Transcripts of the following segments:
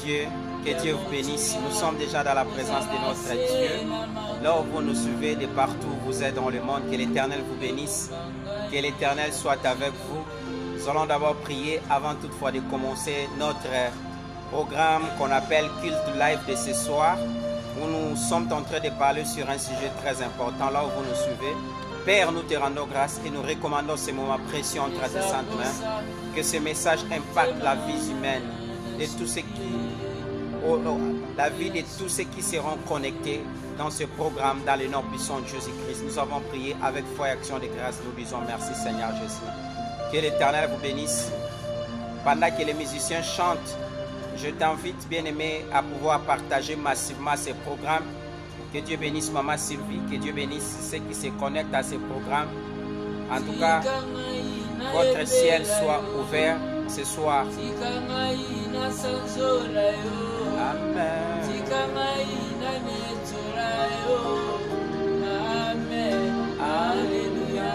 Dieu, que Dieu vous bénisse. Nous sommes déjà dans la présence de notre Dieu. Là où vous nous suivez de partout où vous êtes dans le monde, que l'Éternel vous bénisse, que l'Éternel soit avec vous. Nous allons d'abord prier avant toutefois de commencer notre programme qu'on appelle Culte Live de ce soir, où nous sommes en train de parler sur un sujet très important, là où vous nous suivez. Père, nous te rendons grâce et nous recommandons ce moment précieux entre tes saintes mains, que ce message impacte la vie humaine, de tous ceux la vie de tous ceux qui seront connectés dans ce programme, dans le nom puissant de Jésus-Christ. Nous avons prié avec foi et action de grâce. Nous disons merci Seigneur Jésus. Que l'Éternel vous bénisse. Pendant que les musiciens chantent, je t'invite, bien-aimé, à pouvoir partager massivement ces programmes. Que Dieu bénisse Maman Sylvie, que Dieu bénisse ceux qui se connectent à ces programmes. En tout cas, votre ciel soit ouvert ce soir. Amen. Alléluia.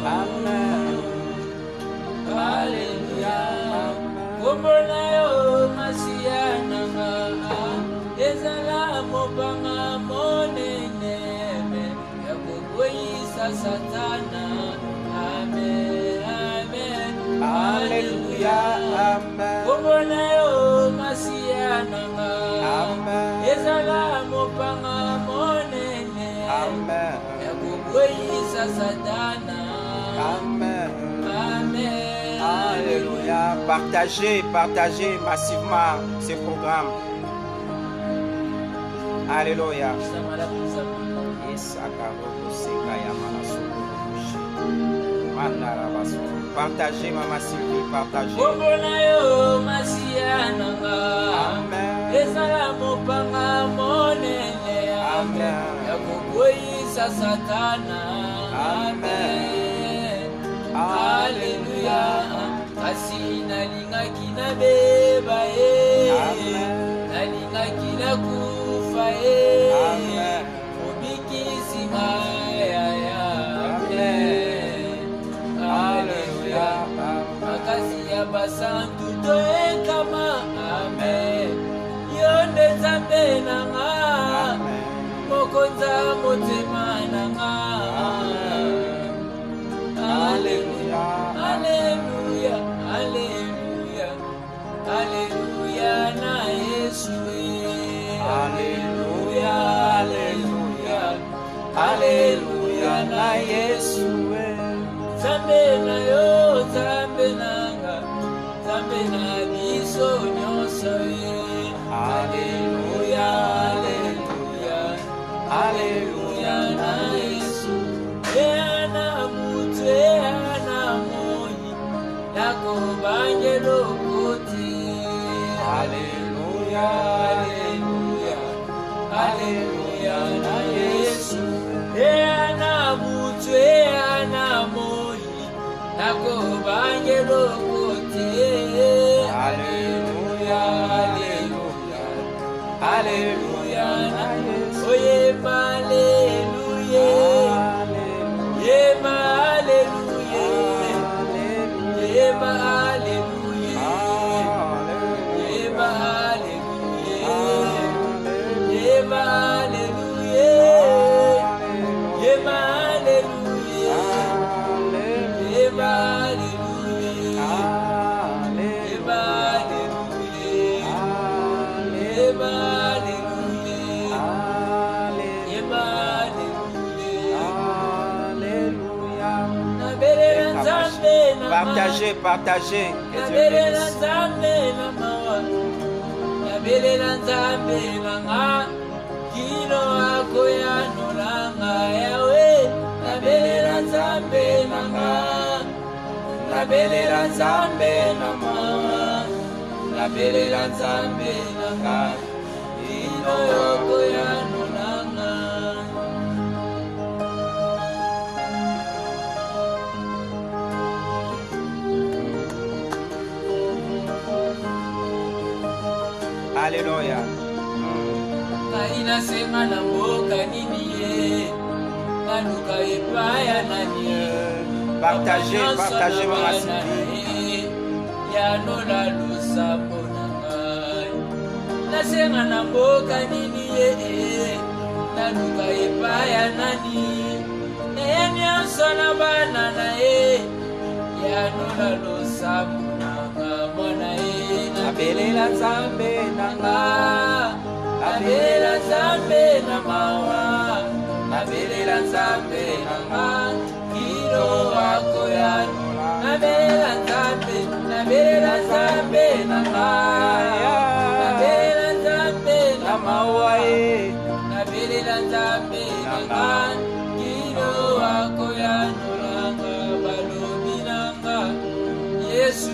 Amen. Alléluia. Kombonayo masiananga ezala mopanga monene yakokoyisa satana. Amen. Amen. Alléluia. Amen. Kombonayo masiananga ezala mopanga monene yakokoyisa satana. Amen. Amen. Alléluia. Partagez massivement ce programme. Alléluia. Partagez, Maman Sylvie, partagez. Amen. Alléluia. Asina lingaki na beba nalingaki na kufa obikisi maya. Amen. Alléluia. Makasi ya basantu toekama. Amen. Yonde nzambe nanga mokonza motema nanga. Alléluia. Alléluia. Alléluia. Alléluia na Yesu. Alléluia. Alléluia. Alléluia na Yesu. Zambe na yo, zambe nanga, zambe na biso nyonso. Alléluia. Alléluia. Alléluia na Yesu. Ana mutu ana moyi nako banje lokoti. Alléluia. Alléluia. Alléluia na Yesu. Ana mutu ana moyi nako banje lokoti. Alléluia. Alléluia. Alléluia na Yesu. Oye hallelujah. Yema hallelujah. Yema hallelujah. Yema hallelujah. Yema hallelujah. Yema hallelujah. Yema hallelujah. Yema Partagez. Que Dieu Alléluia. ezali na senga na mboka nini ye naluka epai ya nani partagez Mama Sylvie yanola lusambo na ngai nasenga na mboka nini ye naluka epai ya nani eye nyonso na bana na ye yanola lusambo na nga mwana ye nabelela nzambe na nga nabelela nzambe na mawa nabelela nzambe na nga kilo wako yanula nabelela nzambe na nga nabelela nzambe na mawa ye nabelela nzambe na nga kilo wako yanulanga balobi na nga Yesu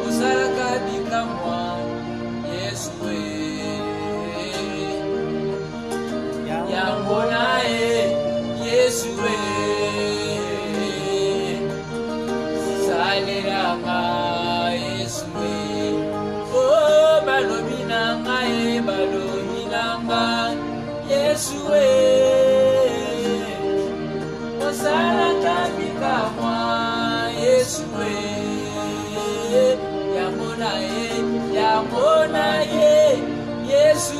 osalaka bikamwa Yesu yango na ye Yesu salelanga Yesu o balobi na nga Yesu osalaka bikamwa Yesu yango na ye Yesu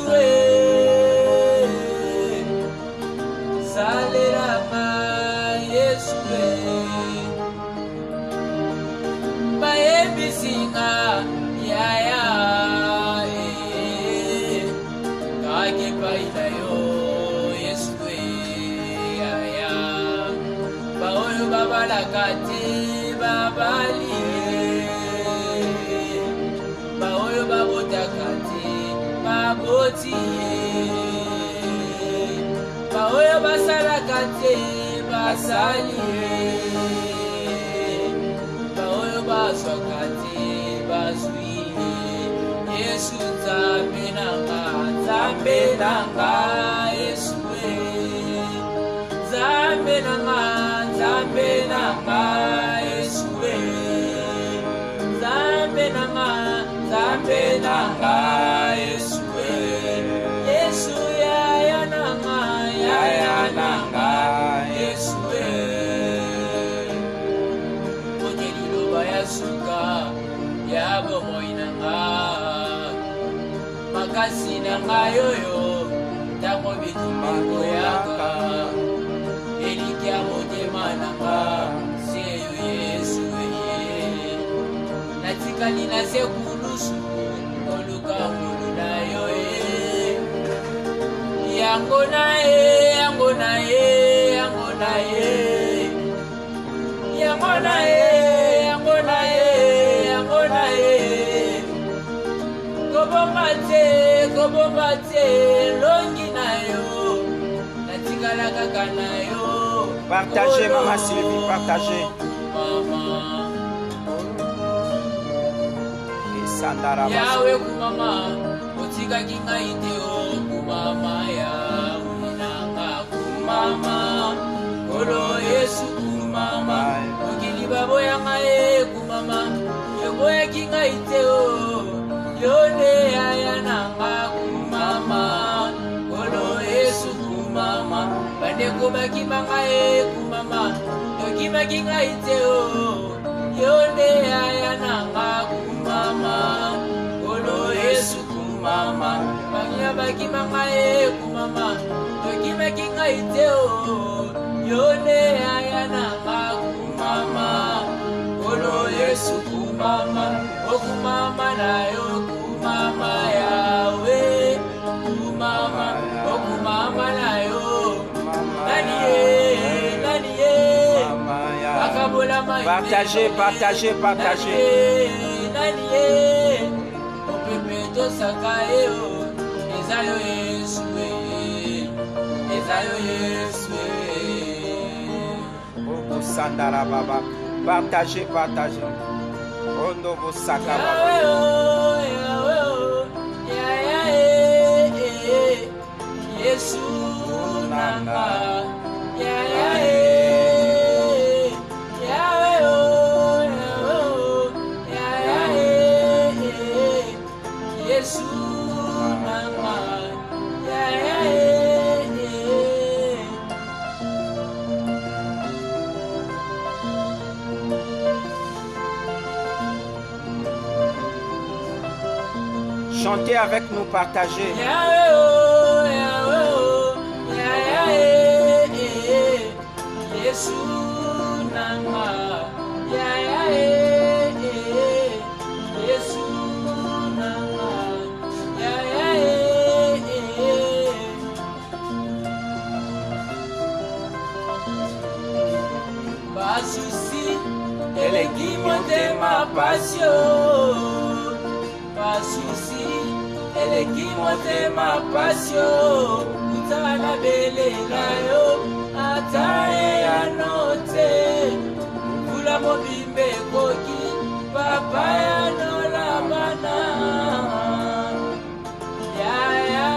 salelanga Yesu bayebisinga yaya kake paina yo Yesu yaya baoyo babalaka te babali baoyo babotaka te baboti baoyo basalaka te basali baoyo bazwaka te bazwi Yesu nzambe na nga Yesu nzambe na nga Yesu nzambe na nga Yesu Yesu yaya na nga Yesu ponye liloba ya suka ya bomoi na nga makasi na nga yoyo ntango bitumba koyaka elikya motema na nga seyo Yesu natikali na se kulusu koluka mulu na yo yango na ye kobomba te longi na yo natikala kaka na yo partagez Mama Sylvie partagez yawe kumama otikaki ngai te o kumama yawe nanga kumama kolo Yesu kumama okili baboyanga ye kumama yoboyaki ngai te o yone yaya nanga kumama kolo Yesu kumama bandeko bakimanga ye kumama tokimaki ngai te o yone yaya nanga kumama kolo Yesu kumama bangia bakimanga ye kumama tokimaki ngai te o yone yaya nanga kumama kolo Yesu kumama okumama na yo kumama yawe kumama okumama na yo nani ye akabola mai partagez nani ye opepe tosaka ye o eza yo Yesu okosandara baba partagez ondo bosaka Yesu nanga Yesu Chantez avec nous, partagez. Yahweh, oh, Yahweh, oh, Yahweh, Yesu nanga. Yahweh, Yesu nanga. Yahweh. Basusi, eleki motema pasio. Basusi, eleki motema pasio. Utala belela yo, atae anote. Mvula mobimbe koki, papa ya nola bana. Ya ya,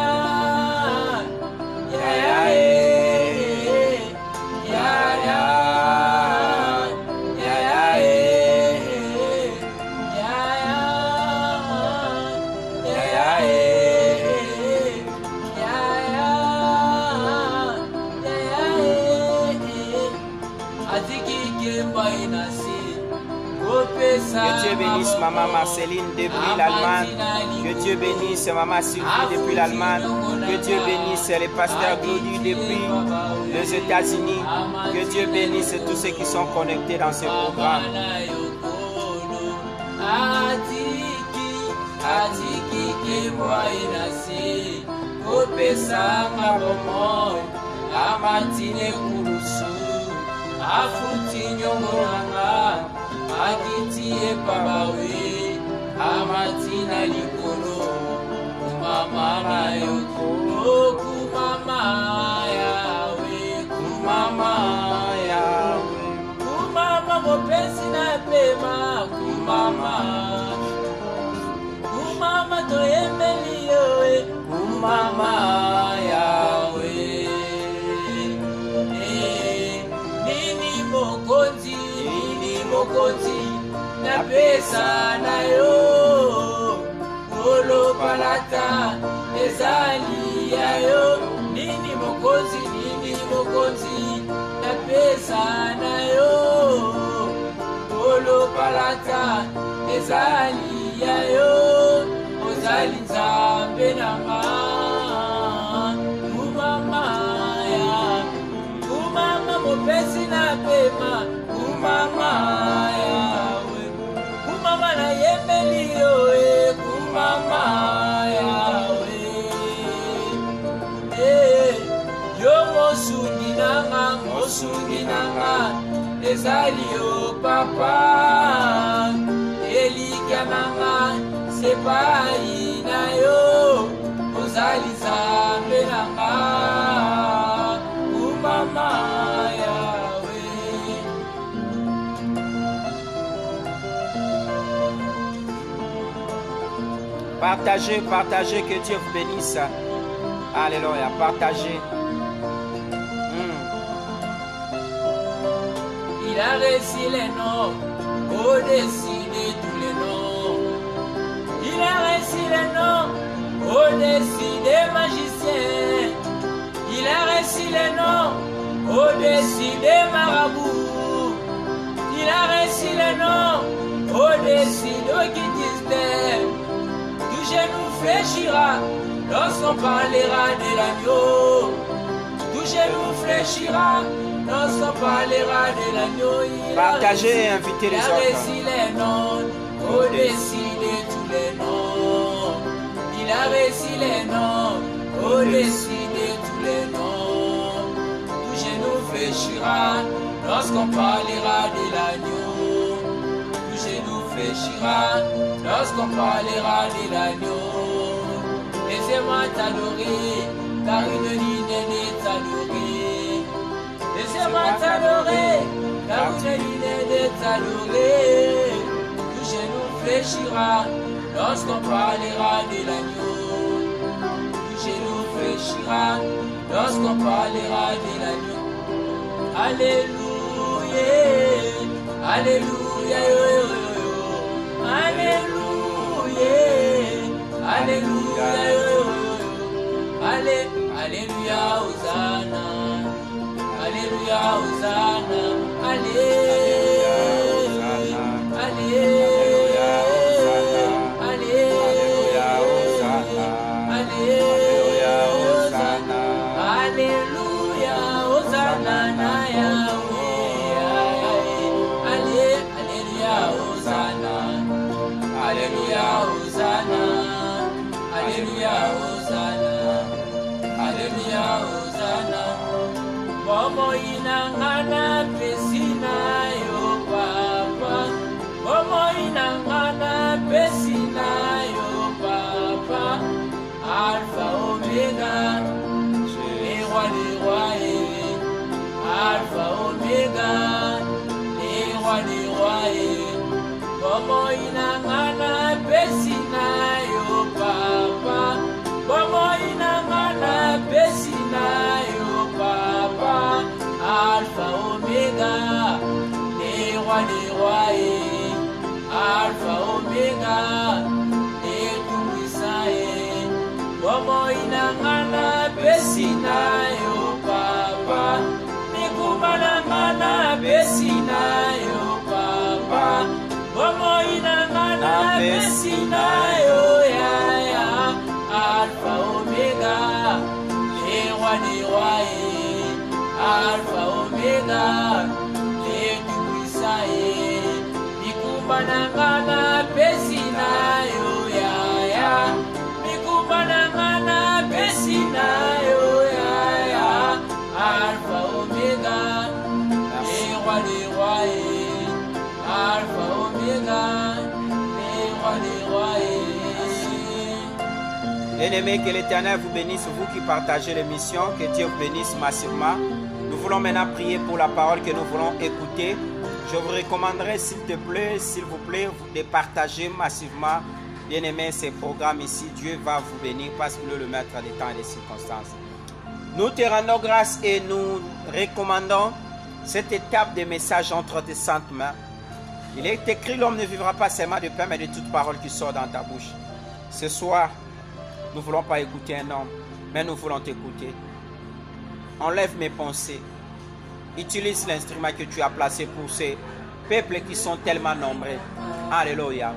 ya ya ya ya. Que Dieu bénisse maman Marceline depuis l'Allemagne. Que Dieu bénisse maman Sylvie depuis l'Allemagne. Que Dieu bénisse les pasteurs Glody depuis les États-Unis. Que Dieu bénisse tous ceux qui sont connectés dans ce programme. Akitie pabawe amatina likolo kumama na yoko kumama yawe kumama yawe kumama mopesi na pema kumama kumama toyembeli yoe kumama yawe nini mokonzi mokonzi na pesa na yo Olo palata ezali ya yo nini mokonzi na pesa na yo Olo palata ezali ya yo ozali nzambe nanga kumama ya kumama mopesi na pema kumama yawe kumama na yembeli yo kumama yawe yo mosungi nanga ezali yo papa elika nanga sepai na yo ozali nzambe nanga kumama yawe. Partagez, partagez, que Dieu vous bénisse. Alléluia, partagez. Il a réussi les noms, au-dessus de tous les noms. Il a réussi les noms, au-dessus des magiciens. Il a réussi les noms, au-dessus des marabouts. Il a réussi les noms, au-dessus de Guitisbert. Tout genou fléchira lorsqu'on parlera de l'agneau. Tout genou fléchira lorsqu'on parlera de l'agneau. Partagez et invitez les autres. Il a réussi les noms, au-dessus de tous les noms. Il a réussi les noms, au-dessus de tous les noms. Tout genou fléchira lorsqu'on parlera de l'agneau. Tout genou fléchira lorsqu'on parlera de l'agneau. Laissez-moi t'adorer, car une ligne est t'adorer. Laissez-moi t'adorer, car une ligne est t'adorer. Tout genou fléchira lorsqu'on parlera de l'agneau. Tout genou fléchira lorsqu'on parlera de l'agneau. Alléluia, Alléluia, Alléluia, Alléluia, Alléluia, Hosanna, Alléluia, Hosanna, Alléluia, Alléluia, Alléluia, Alléluia, Hosanna. Bomo inangana pesina yo papa. Bomo inangana pesina yo papa. Alpha Omega, les rois des rois et Alpha Omega, les rois des rois et Bomo inangana pesina yo papa. Bomo inangana pesina yo papa. Alpha Omega, les rois des rois et Alpha Omega, les tout-puissants et Bomo inangana pesina yo papa. Nikumanangana pesina yo papa. Bomo inangana pesina yo ya ya. Alpha Omega, les rois des rois et Alpha Omega, les tout-puissants et Nikumanangana pesina yo ya ya. Nikumanangana pesina yo ya ya. Alpha Omega, les rois des rois et Alpha Omega, les rois des rois et Bien-aimés, que l'Éternel vous bénisse, vous qui partagez l'émission, que Dieu vous bénisse massivement. Nous voulons maintenant prier pour la parole que nous voulons écouter. Je vous recommanderais, s'il vous plaît, de partager massivement, bien-aimés, ces programmes ici. Dieu va vous bénir parce qu'il est le maître des temps et des circonstances. Nous te rendons grâce et nous recommandons cette étape des messages entre tes saintes mains. Il est écrit, l'homme ne vivra pas seulement de pain, mais de toute parole qui sort dans ta bouche. Ce soir, nous ne voulons pas écouter un homme, mais nous voulons t'écouter. Enlève mes pensées. Utilise l'instrument que tu as placé pour ces peuples qui sont tellement nombreux. Alléluia.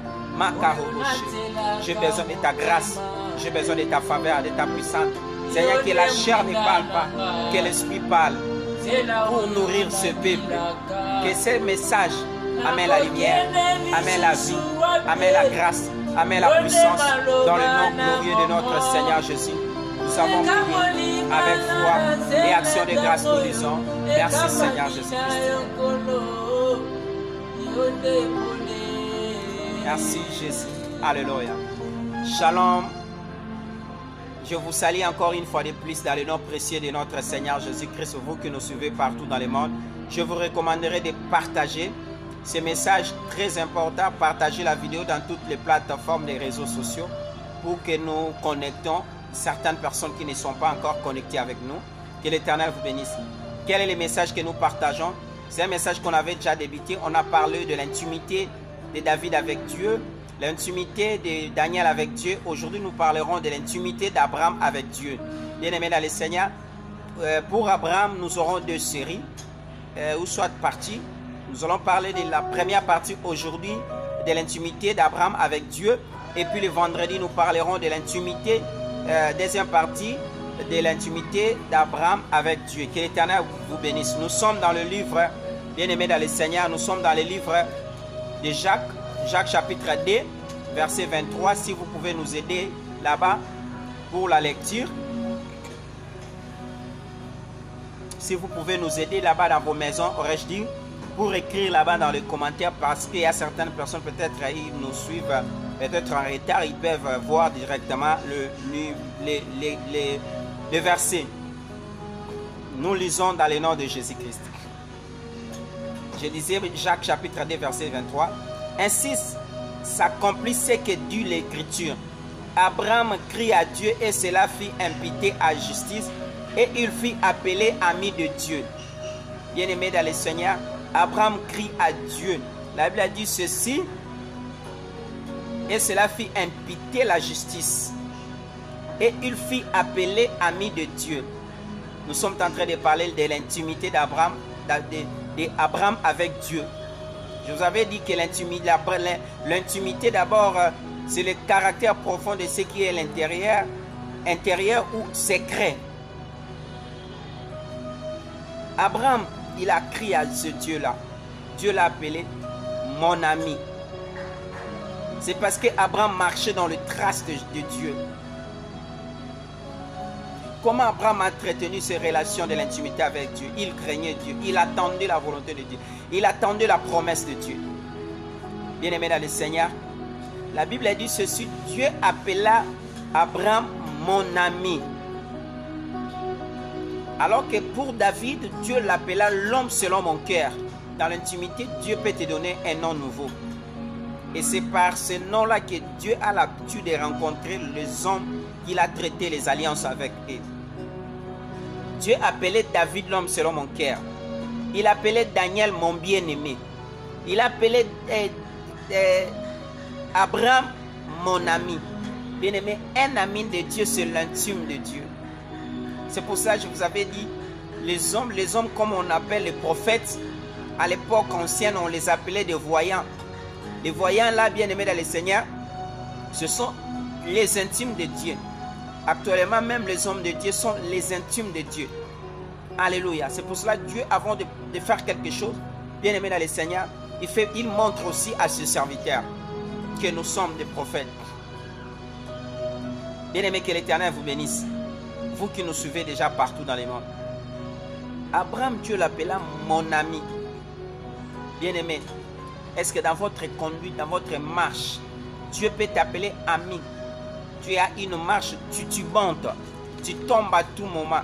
J'ai besoin de ta grâce. J'ai besoin de ta faveur, de ta puissance. Seigneur, que la chair ne parle pas, que l'esprit parle pour nourrir ce peuple. Que ces messages amènent la lumière, amènent la vie, amènent la grâce, amènent la puissance dans le nom glorieux de notre Seigneur Jésus. Nous avons prié avec foi et action de grâce, nous disons merci Seigneur Jésus-Christ. Merci Jésus. Alléluia. Shalom. Je vous salue encore une fois de plus dans le nom précieux de notre Seigneur Jésus-Christ. Vous qui nous suivez partout dans le monde, je vous recommanderai de partager ces messages très importants. Partagez la vidéo dans toutes les plateformes des réseaux sociaux pour que nous connectons certaines personnes qui ne sont pas encore connectées avec nous. Que l'Éternel vous bénisse. Quel est le message que nous partageons? C'est un message qu'on avait déjà débuté. On a parlé de l'intimité de David avec Dieu, l'intimité de Daniel avec Dieu. Aujourd'hui, nous parlerons de l'intimité d'Abraham avec Dieu. Bien-aimés dans le Seigneur, pour Abraham, nous aurons deux séries, ou soit parties. Nous allons parler de la première partie aujourd'hui, de l'intimité d'Abraham avec Dieu. Et puis le vendredi, nous parlerons de l'intimité, deuxième partie, de l'intimité d'Abraham avec Dieu. Que l'Éternel vous bénisse. Nous sommes dans le livre, bien-aimés dans le Seigneur, nous sommes dans le livre de Jacques. Jacques chapitre 2, verset 23. Si vous pouvez nous aider là-bas pour la lecture. Si vous pouvez nous aider là-bas dans vos maisons, aurais-je dit, pour écrire là-bas dans les commentaires, parce qu'il y a certaines personnes, peut-être ils nous suivent peut-être en retard, ils peuvent voir directement le verset. Nous lisons dans le nom de Jésus-Christ. Je disais Jacques chapitre 2, verset 23. Ainsi s'accomplit ce que dit l'Écriture. Abraham crie à Dieu et cela fit imputer à justice et il fit appeler ami de Dieu. Bien-aimé dans le Seigneur, Abraham crie à Dieu. La Bible a dit ceci et cela fit imputer la justice et il fit appeler ami de Dieu. Nous sommes en train de parler de l'intimité d'Abraham, d'Abraham avec Dieu. Je vous avais dit que l'intimité d'abord, c'est le caractère profond de ce qui est l'intérieur, intérieur ou secret. Abraham, il a crié à ce Dieu-là. Dieu l'a appelé mon ami. C'est parce qu'Abraham marchait dans le trace de Dieu. Comment Abraham a entretenu ses relations de l'intimité avec Dieu? Il craignait Dieu. Il attendait la volonté de Dieu. Il attendait la promesse de Dieu. Bien-aimé dans le Seigneur, la Bible dit ceci: Dieu appela Abraham mon ami. Alors que pour David, Dieu l'appela l'homme selon mon cœur. Dans l'intimité, Dieu peut te donner un nom nouveau. Et c'est par ce nom-là que Dieu a l'habitude de rencontrer les hommes qu'il a traité les alliances avec eux. Dieu appelait David l'homme selon mon cœur. Il appelait Daniel mon bien-aimé. Il appelait Abraham mon ami. Bien-aimé, un ami de Dieu, c'est l'intime de Dieu. C'est pour ça que je vous avais dit, les hommes comme on appelle les prophètes, à l'époque ancienne, on les appelait des voyants. Les voyants là, bien-aimés dans le Seigneur, ce sont les intimes de Dieu. Actuellement, même les hommes de Dieu sont les intimes de Dieu. Alléluia. C'est pour cela que Dieu, avant de faire quelque chose, bien-aimés dans le Seigneur, il montre aussi à ses serviteurs que nous sommes des prophètes. Bien-aimés, que l'Éternel vous bénisse. Vous qui nous suivez déjà partout dans le monde. Abraham, Dieu l'appela mon ami. Bien-aimé, est-ce que dans votre conduite, dans votre marche, Dieu peut t'appeler ami? Tu as une marche, tu montes, tu tombes à tout moment.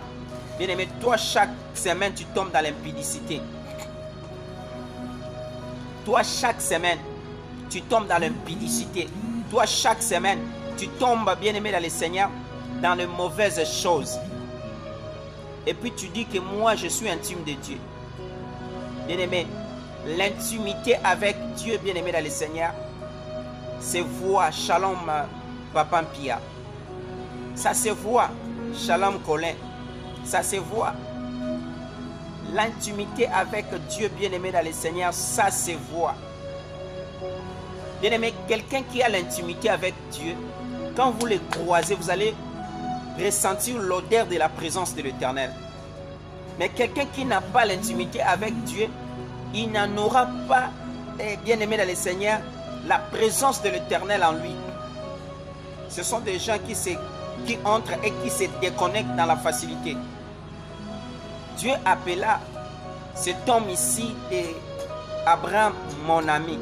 Bien-aimé, toi, chaque semaine, tu tombes dans l'impudicité. Toi, chaque semaine, tu tombes dans l'impudicité. Toi, chaque semaine, tu tombes, bien-aimé dans le Seigneur, dans les mauvaises choses. Et puis tu dis que moi, je suis intime de Dieu. Bien-aimé, l'intimité avec Dieu, bien-aimé dans le Seigneur, se voit. Shalom, Papa Pia. Ça se voit. Shalom, Colin. Ça se voit. L'intimité avec Dieu, bien-aimé dans le Seigneur, ça se voit. Bien-aimé, quelqu'un qui a l'intimité avec Dieu, quand vous le croisez, vous allez ressentir l'odeur de la présence de l'Éternel. Mais quelqu'un qui n'a pas l'intimité avec Dieu, il n'en aura pas, bien-aimé dans le Seigneur, la présence de l'Éternel en lui. Ce sont des gens qui entrent et qui se déconnectent dans la facilité. Dieu appela cet homme ici, Abraham, mon ami.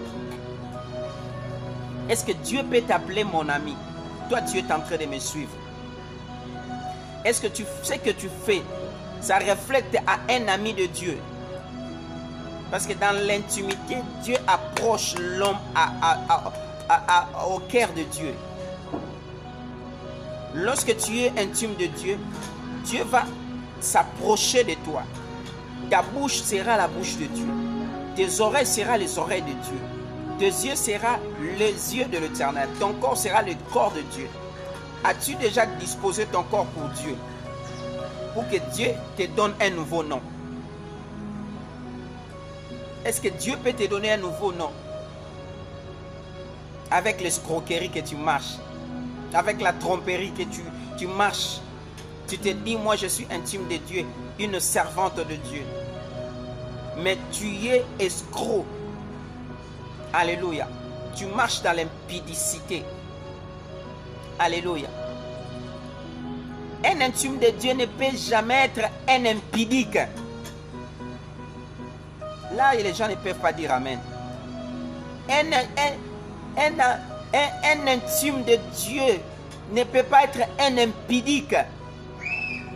Est-ce que Dieu peut t'appeler mon ami? Toi, tu es en train de me suivre. Est-ce que ce que tu fais, ça reflète à un ami de Dieu? Parce que dans l'intimité, Dieu approche l'homme au cœur de Dieu. Lorsque tu es intime de Dieu, Dieu va s'approcher de toi. Ta bouche sera la bouche de Dieu. Tes oreilles seront les oreilles de Dieu. Tes yeux seront les yeux de l'Éternel. Ton corps sera le corps de Dieu. As-tu déjà disposé ton corps pour Dieu? Pour que Dieu te donne un nouveau nom. Est-ce que Dieu peut te donner un nouveau nom? Avec l'escroquerie que tu marches. Avec la tromperie que tu marches. Tu te dis, moi je suis intime de Dieu. Une servante de Dieu. Mais tu es escroc. Alléluia. Tu marches dans l'impudicité. Alléluia. Un intime de Dieu ne peut jamais être un impudique. Là, les gens ne peuvent pas dire Amen. Un intime de Dieu ne peut pas être un impudique.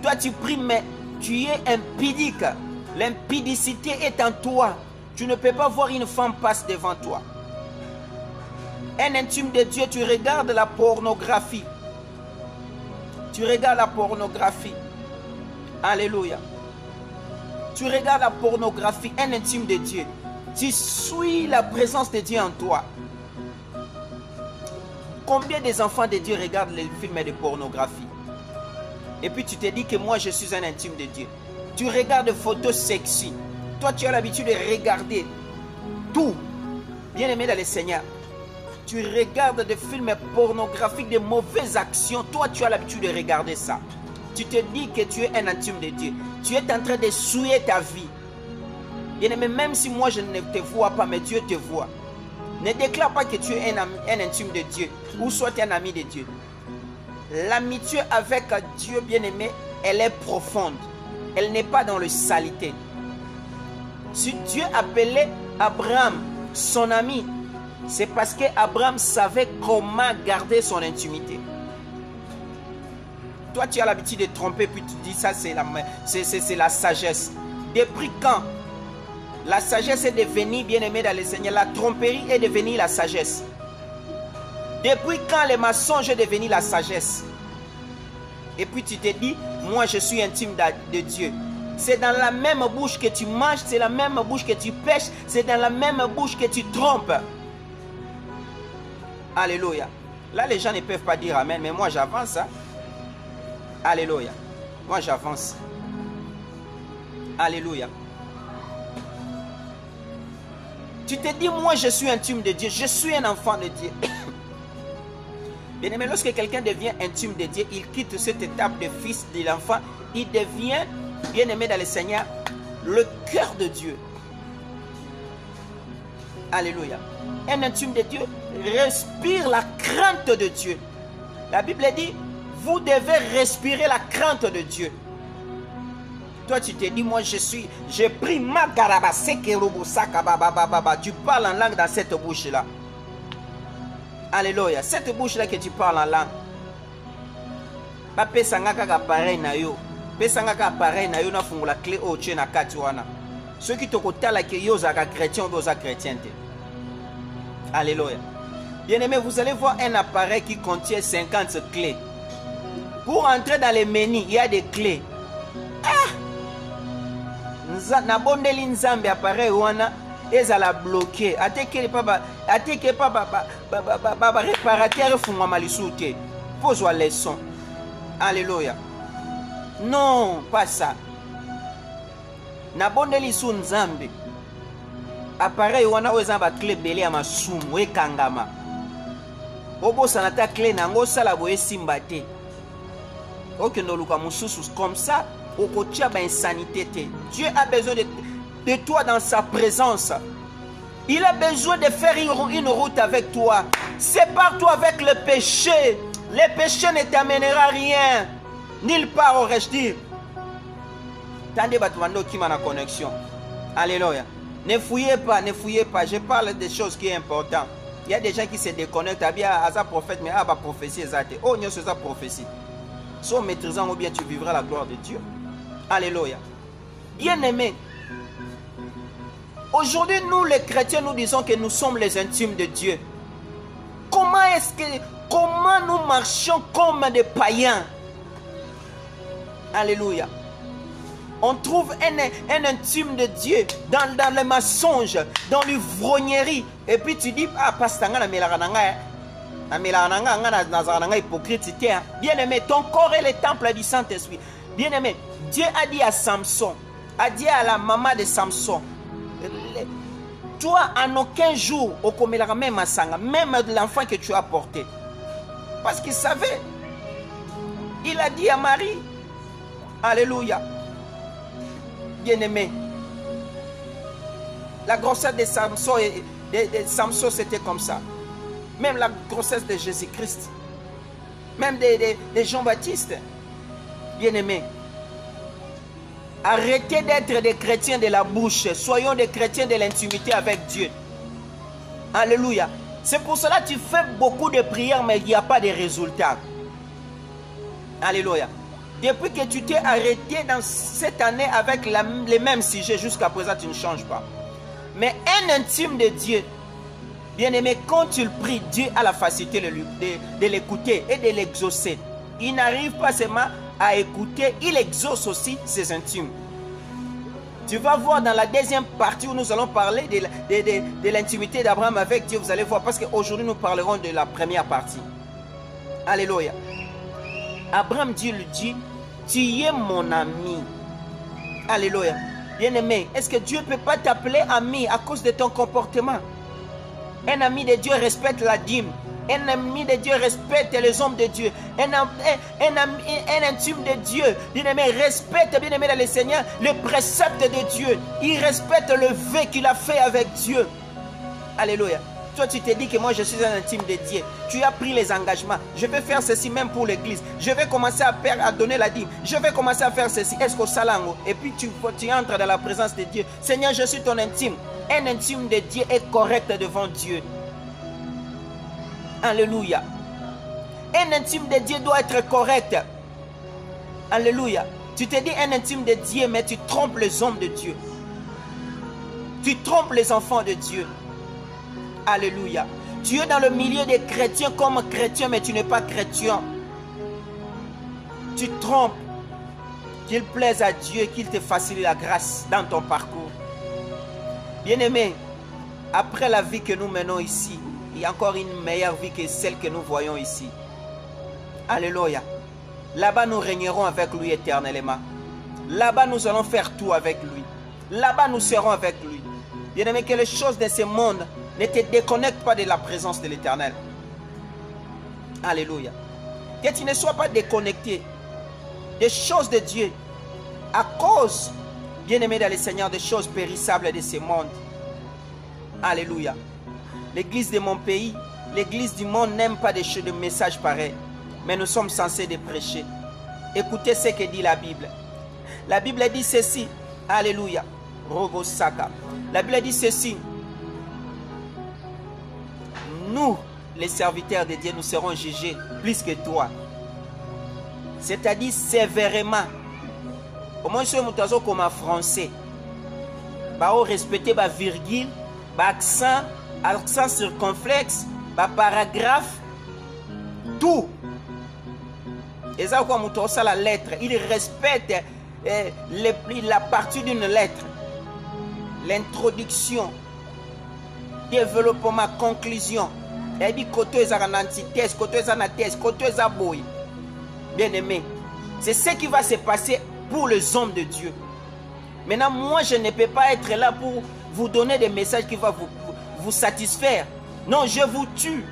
Toi, tu pries, mais tu es impudique. L'impudicité est en toi. Tu ne peux pas voir une femme passer devant toi. Un intime de Dieu, tu regardes la pornographie. Tu regardes la pornographie. Alléluia. Tu regardes la pornographie, un intime de Dieu. Tu suis la présence de Dieu en toi. Combien des enfants de Dieu regardent les films de pornographie? Et puis tu te dis que moi je suis un intime de Dieu. Tu regardes des photos sexy. Toi tu as l'habitude de regarder tout. Bien-aimé dans le Seigneur. Tu regardes des films pornographiques, de mauvaises actions. Toi tu as l'habitude de regarder ça. Tu te dis que tu es un intime de Dieu. Tu es en train de souiller ta vie. Bien-aimé, même si moi je ne te vois pas, mais Dieu te voit. Ne déclare pas que tu es un intime de Dieu ou soit un ami de Dieu. L'amitié avec Dieu, bien-aimé, elle est profonde. Elle n'est pas dans le saleté. Si Dieu appelait Abraham son ami, c'est parce qu'Abraham savait comment garder son intimité. Toi, tu as l'habitude de tromper, puis tu dis ça, c'est la sagesse. Depuis quand la sagesse est devenue, bien-aimé dans le Seigneur, la tromperie est devenue la sagesse? Depuis quand le mensonge est devenu la sagesse? Et puis tu te dis, moi je suis intime de Dieu. C'est dans la même bouche que tu manges, c'est la même bouche que tu pêches, c'est dans la même bouche que tu trompes. Alléluia. Là, les gens ne peuvent pas dire amen, mais moi j'avance. Hein? Alléluia. Moi j'avance. Alléluia. Tu te dis, moi je suis intime de Dieu, je suis un enfant de Dieu. Bien-aimé, lorsque quelqu'un devient intime de Dieu, il quitte cette étape de fils de l'enfant, il devient, bien-aimé dans le Seigneur, le cœur de Dieu. Alléluia. Un intime de Dieu respire la crainte de Dieu. La Bible dit, vous devez respirer la crainte de Dieu. Toi, tu te dis, moi, j'ai pris ma garabaseke robosaka babababa. Tu parles en langue dans cette bouche-là. Alléluia. Cette bouche-là que tu parles en langue. Pas pesangaka appareil na yo. Pesangaka appareil na yo na fungula clé au tche na katuana. Ceux qui te kotala que yo zaka chrétien ou za chrétienté. Alléluia. Bien-aimé, vous allez voir un appareil qui contient 50 clés. Pour entrer dans les menus, il y a des clés. Ah! Na bondeli nzambe appareil wana ezala bloqué. Ateke pas réparateur fungwa malisuke. Pose-toi leçon. Alléluia. Non, pas ça. Na bondeli su nzambe. Appareil wana oza ba clé belé ya masumu ekangama. Obosa na ta clé nango sala boye simba te. Okendo luka mususu comme ça. Dieu a besoin de toi dans sa présence. Il a besoin de faire une route avec toi. Sépare-toi avec le péché. Le péché ne t'amènera rien. Nulle part, aurais-je dit. Tandis que tu as une connexion. Alléluia. Ne fouillez pas, ne fouillez pas. Je parle des choses qui sont importantes. Il y a des gens qui se déconnectent. Il y a un prophète, mais il y a une prophétie. Oh, il y a une prophétie. Soit maîtrisant ou bien tu vivras la gloire de Dieu. Alléluia. Bien-aimés, aujourd'hui, nous les chrétiens, nous disons que nous sommes les intimes de Dieu. Comment nous marchons comme des païens? Alléluia. On trouve un intime de Dieu dans les mensonges, dans l'ivrognerie. Et puis tu dis, ah, pasteur, bien-aimé, ton corps est le temple du Saint-Esprit. Bien-aimé, Dieu a dit à Samson, a dit à la maman de Samson, toi en aucun jour, même l'enfant que tu as porté. Parce qu'il savait. Il a dit à Marie, alléluia. Bien-aimé, la grossesse de Samson, c'était comme ça. Même la grossesse de Jésus-Christ. Même de Jean-Baptiste. Bien-aimés, arrêtez d'être des chrétiens de la bouche. Soyons des chrétiens de l'intimité avec Dieu. Alléluia. C'est pour cela que tu fais beaucoup de prières, mais il n'y a pas de résultats. Alléluia. Depuis que tu t'es arrêté dans cette année avec les mêmes sujets, jusqu'à présent, tu ne changes pas. Mais un intime de Dieu, bien-aimé, quand tu le pries, Dieu a la facilité de l'écouter et de l'exaucer. Il n'arrive pas seulement à écouter, il exauce aussi ses intimes. Tu vas voir dans la deuxième partie où nous allons parler de l'intimité d'Abraham avec Dieu. Vous allez voir, parce qu'aujourd'hui nous parlerons de la première partie. Alléluia. Abraham, Dieu lui dit, tu es mon ami. Alléluia. Bien-aimé, est-ce que Dieu ne peut pas t'appeler ami à cause de ton comportement? Un ami de Dieu respecte la dîme. Un ami de Dieu respecte les hommes de Dieu. Un intime de Dieu, bien-aimé, respecte, bien-aimé dans le Seigneur, le précepte de Dieu. Il respecte le vœu qu'il a fait avec Dieu. Alléluia. Toi, tu te dis que moi, je suis un intime de Dieu. Tu as pris les engagements. Je vais faire ceci même pour l'église. Je vais commencer à donner la dîme. Je vais commencer à faire ceci. Est-ce qu'au salango? Et puis, tu entres dans la présence de Dieu. Seigneur, je suis ton intime. Un intime de Dieu est correct devant Dieu. Alléluia. Un intime de Dieu doit être correct. Alléluia. Tu te dis un intime de Dieu, mais tu trompes les hommes de Dieu. Tu trompes les enfants de Dieu. Alléluia. Tu es dans le milieu des chrétiens comme chrétien, mais tu n'es pas chrétien. Tu trompes. Qu'il plaise à Dieu, qu'il te facilite la grâce dans ton parcours. Bien-aimé, après la vie que nous menons ici, il y a encore une meilleure vie que celle que nous voyons ici. Alléluia. Là-bas, nous régnerons avec lui éternellement. Là-bas, nous allons faire tout avec lui. Là-bas, nous serons avec lui. Bien-aimé, que les choses de ce monde ne te déconnectent pas de la présence de l'Éternel. Alléluia. Que tu ne sois pas déconnecté des choses de Dieu à cause, bien-aimé dans le Seigneur, des choses périssables de ce monde. Alléluia. L'église de mon pays, l'église du monde n'aime pas des messages pareils. Mais nous sommes censés de prêcher. Écoutez ce que dit la Bible. La Bible dit ceci. Alléluia. Rogo Saka. La Bible dit ceci. Nous, les serviteurs de Dieu, nous serons jugés plus que toi. C'est-à-dire sévèrement. Au moins, ce moutazo comme un français. Bah, on respecter ma virgule, accent circonflexe, paragraphe, tout. Et ça, quoi, moutazo la lettre, il respecte la partie d'une lettre. L'introduction, développement, conclusion. Et dit côté ça en antithèse, côté ça en thèse, côté ça boy. Bien aimé, c'est ce qui va se passer pour les hommes de Dieu. Maintenant, moi, je ne peux pas être là pour vous donner des messages qui vont vous satisfaire. Non, je vous tue.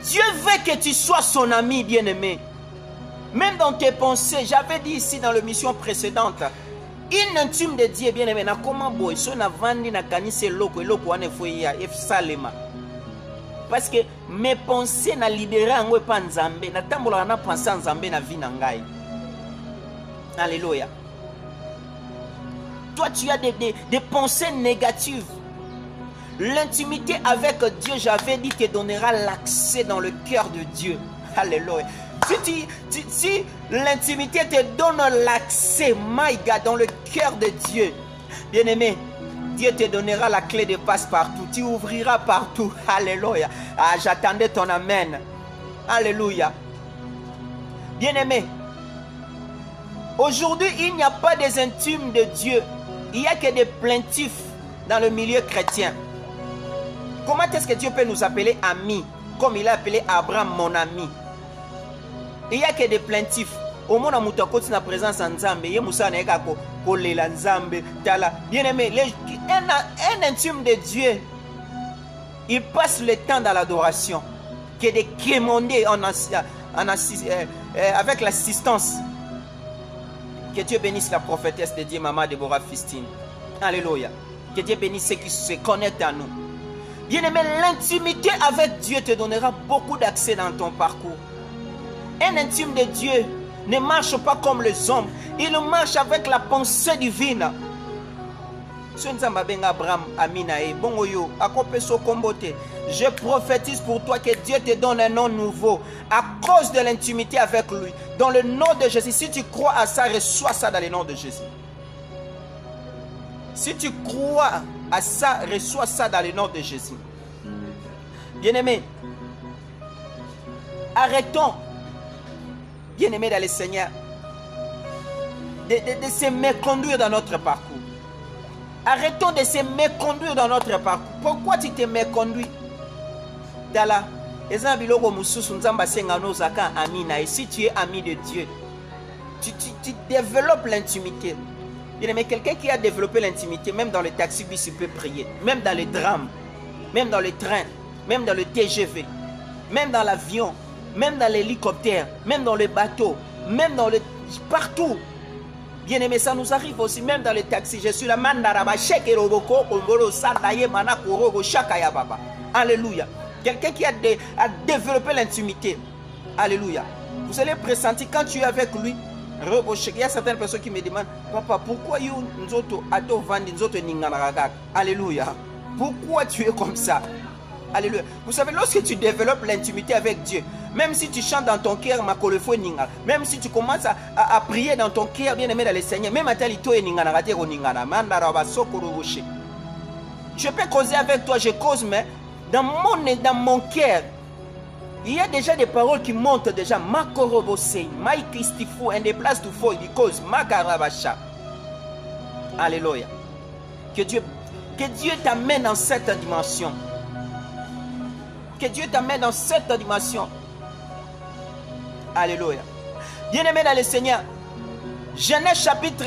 Dieu veut que tu sois son ami, bien aimé. Même dans tes pensées, j'avais dit ici dans l'émission précédente, une intime de Dieu, bien aimé, na comment boy, so na vandi na kanise loko wane foya salema. Parce que mes pensées na libéré en pas nzambe, na tambola na penser en nzambe na vie na ngai. Alléluia. Toi, tu as des pensées négatives. L'intimité avec Dieu, j'avais dit, te donnera l'accès dans le cœur de Dieu. Alléluia. Si l'intimité te donne l'accès, my God, dans le cœur de Dieu, bien-aimé, Dieu te donnera la clé de passe-partout. Tu ouvriras partout. Alléluia. Ah, j'attendais ton amen. Alléluia. Bien-aimé, aujourd'hui, il n'y a pas des intimes de Dieu. Il n'y a que des plaintifs dans le milieu chrétien. Comment est-ce que Dieu peut nous appeler amis, comme il a appelé Abraham mon ami? Il n'y a que des plaintifs. Au monde, on a présence en Nzambe. Bien aimé, un intime de Dieu, il passe le temps dans l'adoration, que de quémander avec l'assistance. Que Dieu bénisse la prophétesse de Dieu, Maman Déborah Fistine. Alléluia. Que Dieu bénisse ceux qui se connectent à nous. Bien aimé, l'intimité avec Dieu te donnera beaucoup d'accès dans ton parcours. Un intime de Dieu ne marche pas comme les hommes. Il marche avec la pensée divine. Je prophétise pour toi que Dieu te donne un nom nouveau à cause de l'intimité avec lui. Dans le nom de Jésus. Si tu crois à ça, reçois ça dans le nom de Jésus. Si tu crois à ça, reçois ça dans le nom de Jésus. Bien-aimé, arrêtons, bien-aimé dans le Seigneur, de se méconduire dans notre parcours. Arrêtons de se méconduire dans notre parcours. Pourquoi tu te méconduis? Dala, si tu es ami de Dieu, tu développes l'intimité. Bien-aimé, quelqu'un qui a développé l'intimité, même dans le taxi, il peut prier. Même dans les drames, même dans le train, même dans le TGV, même dans l'avion, même dans l'hélicoptère, même dans le bateau, même dans le... partout. Bien-aimé, ça nous arrive aussi, même dans les taxis. Je suis la mandaraba, chèque et roboko, ombolo, sandaye, mana, korogo, chakaya, baba. Alléluia. Quelqu'un qui a développé l'intimité. Alléluia. Vous allez pressentir quand tu es avec lui. Il y a certaines personnes qui me demandent, papa, pourquoi Alléluia. Pourquoi tu es comme ça? Alléluia. Vous savez, lorsque tu développes l'intimité avec Dieu, même si tu chantes dans ton cœur, même si tu commences à prier dans ton cœur, bien aimé dans le Seigneur, même à tel je peux causer avec toi, je cause, mais dans mon cœur, il y a déjà des paroles qui montent déjà. Makorobosei, Maikistifou, and the place to fall, because Makarabasha. Alléluia. Que Dieu t'amène dans cette dimension. Que Dieu t'amène dans cette dimension. Alléluia. Bien-aimé dans le Seigneur, Genèse chapitre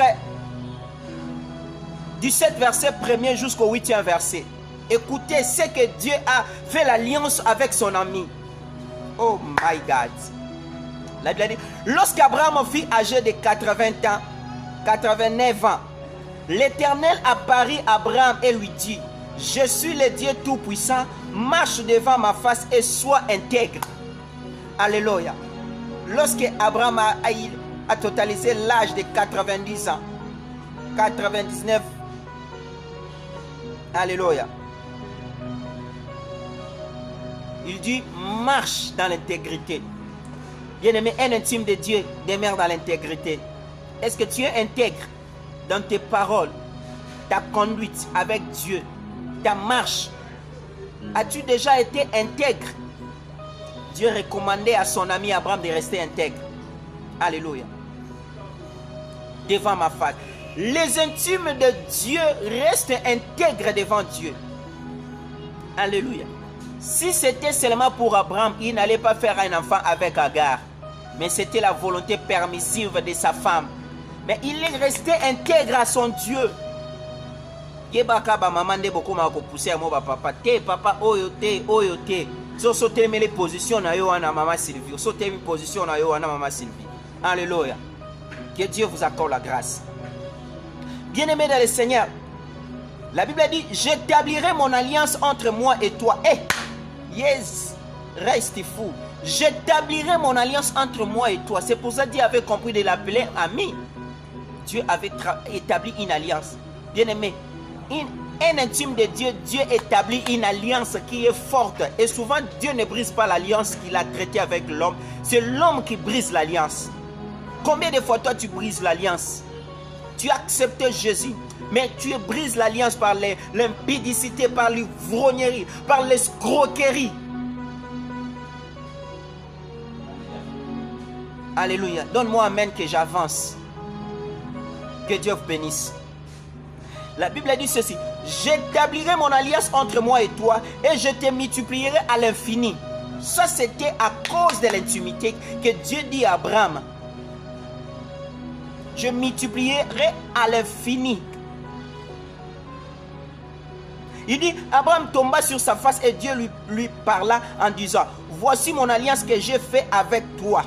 17, verset 1er jusqu'au 8e verset. Écoutez, c'est que Dieu a fait l'alliance avec son ami. Oh my God. La Bible dit, lorsqu'Abraham fut âgé de 89 ans, l'Éternel apparut à Abraham et lui dit, je suis le Dieu Tout-Puissant, marche devant ma face et sois intègre. Alléluia. Lorsque Abraham a totalisé l'âge de 90 ans, 99, alléluia, il dit, marche dans l'intégrité. Bien-aimé, un intime de Dieu demeure dans l'intégrité. Est-ce que tu es intègre dans tes paroles, ta conduite avec Dieu, ta marche? As-tu déjà été intègre? Dieu recommandait à son ami Abraham de rester intègre. Alléluia. Devant ma face. Les intimes de Dieu restent intègres devant Dieu. Alléluia. Si c'était seulement pour Abraham, il n'allait pas faire un enfant avec Agar. Mais c'était la volonté permissive de sa femme. Mais il est resté intègre à son Dieu. Papa oyote. So sauter les positions na yo na maman Sylvie. Sauter mes positions na yo na maman Sylvie. Alléluia. Que Dieu vous accorde la grâce. Bien-aimé dans le Seigneur, la Bible dit, j'établirai mon alliance entre moi et toi. Yes, reste fou. J'établirai mon alliance entre moi et toi. C'est pour ça que Dieu avait compris de l'appeler ami. Dieu avait établi une alliance. Bien-aimé, un intime de Dieu, Dieu établit une alliance qui est forte. Et souvent, Dieu ne brise pas l'alliance qu'il a traitée avec l'homme. C'est l'homme qui brise l'alliance. Combien de fois toi tu brises l'alliance? Tu acceptes Jésus, mais tu brises l'alliance par l'impudicité, par l'ivrognerie, par l'escroquerie. Alléluia. Donne-moi amen que j'avance. Que Dieu vous bénisse. La Bible dit ceci. J'établirai mon alliance entre moi et toi et je te multiplierai à l'infini. Ça, c'était à cause de l'intimité que Dieu dit à Abraham. Je multiplierai à l'infini. Il dit, Abraham tomba sur sa face et Dieu lui parla en disant, voici mon alliance que j'ai faite avec toi.